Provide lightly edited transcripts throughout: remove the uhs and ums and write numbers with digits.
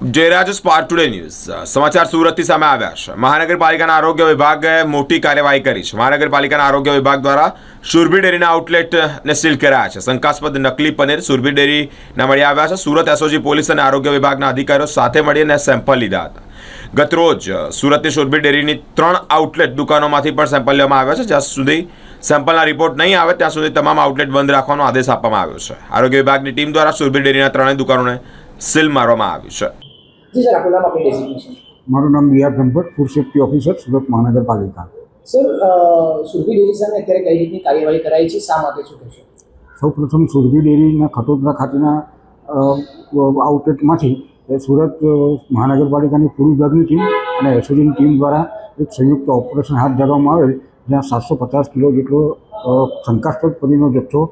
Jayraj spark today news સમાચાર સુરતથી સામે આવ્યા છે। મહાનગરપાલિકાના આરોગ્ય વિભાગે મોટી કાર્યવાહી કરી છે। મહાનગરપાલિકાના આરોગ્ય વિભાગ દ્વારા સુરભી ડેરીના આઉટલેટને સીલ કરાયા છે। શંકાસ્પદ નકલી પનીર સુરભી ડેરીના મળી આવ્યા છે। સુરત એસઓજી પોલીસ અને આરોગ્ય વિભાગના અધિકારીઓ સાથે મળીને સેમ્પલ લીધા હતા। ગતરોજ સુરતની સુરભી ડેરીની 3 આઉટલેટ દુકાનોમાંથી પણ સેમ્પલ લેવામાં આવ્યા છે। જ્યાં સુધી સેમ્પલના રિપોર્ટ નહીં આવે ત્યાં સુધી તમામ આઉટલેટ બંધ રાખવાનો આદેશ આપવામાં આવ્યો છે। આરોગ્ય વિભાગની ટીમ દ્વારા સુરભી ડેરીના 3 દુકાનોને સીલ મારવામાં આવી છે। जी सर, आपका नाम अपनी डेजिग्नेशन। મારું નામ B R Brahmbhatt, food safety officer, Surat મહાનગરપાલિકા। સર, સુરભી ડેરી સામે અત્યારે કઈ રીતની કાર્યવાહી કરાઈ છે, શા માટે શું કહેશો? સૌપ્રથમ સુરભી ડેરીના ખટોદરા ખાતેના આઉટલેટમાંથી સુરત મહાનગરપાલિકાની ફૂડ વિભાગની ટીમ અને એસઓજીની ટીમ દ્વારા એક સંયુક્ત ઓપરેશન હાથ ધરવામાં આવેલ, જ્યાં 750 કિલો જેટલો શંકાસ્પદ પનીરનો જથ્થો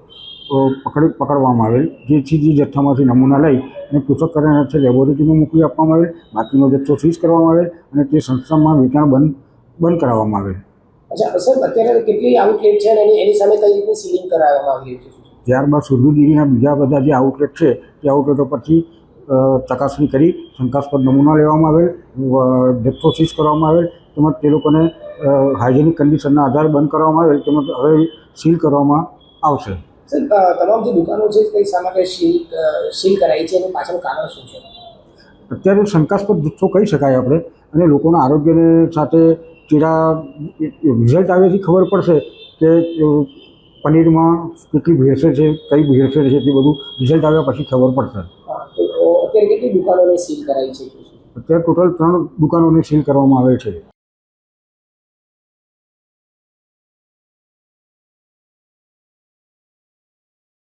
પકડવામાં આવેલ, જેથી જે જથ્થામાંથી નમૂના લઈ અને પૃથ્થકરણ અર્થે લેબોરેટરીમાં મોકલી આપવામાં આવેલ। બાકીનો જથ્થો સીઝ કરવામાં આવેલ અને તે સંસ્થામાં વેચાણ બંધ કરાવવામાં આવેલ। અચ્છા સર, અત્યારે કેટલી આઉટલેટ છે અને એની સામે કઈ રીતની સીલિંગ કરાવવામાં આવી રહી છે? ત્યારબાદ સુરભી ડેરીના બીજા બધા જે આઉટલેટ છે તે આઉટલેટો પરથી ચકાસણી કરી શંકાસ્પદ નમૂના લેવામાં આવેલ, જથ્થો સીઝ કરવામાં આવેલ, તેમજ તે લોકોને હાઇજેનિક કન્ડિશનના આધારે બંધ કરવામાં આવેલ, તેમજ હવે સીલ કરવામાં આવશે। સર, તમામ જે દુકાનો છે તે શા માટે સીલ કરાઈ છે એનું પાછળનું કારણ શું છે? અત્યારે શંકાસ્પદ જથ્થો કહી શકાય આપણે, અને લોકોના આરોગ્યને સાથે ચેડા રિઝલ્ટ આવ્યાથી ખબર પડશે કે પનીરમાં કેટલી ભેળસેળ છે, કઈ ભેળસેળ છે, તે બધું રિઝલ્ટ આવ્યા પછી ખબર પડશે। તો અત્યારે કેટલી દુકાનોને સીલ કરાઈ છે? અત્યારે ટોટલ 3 દુકાનોને સીલ કરવામાં આવેલ છે।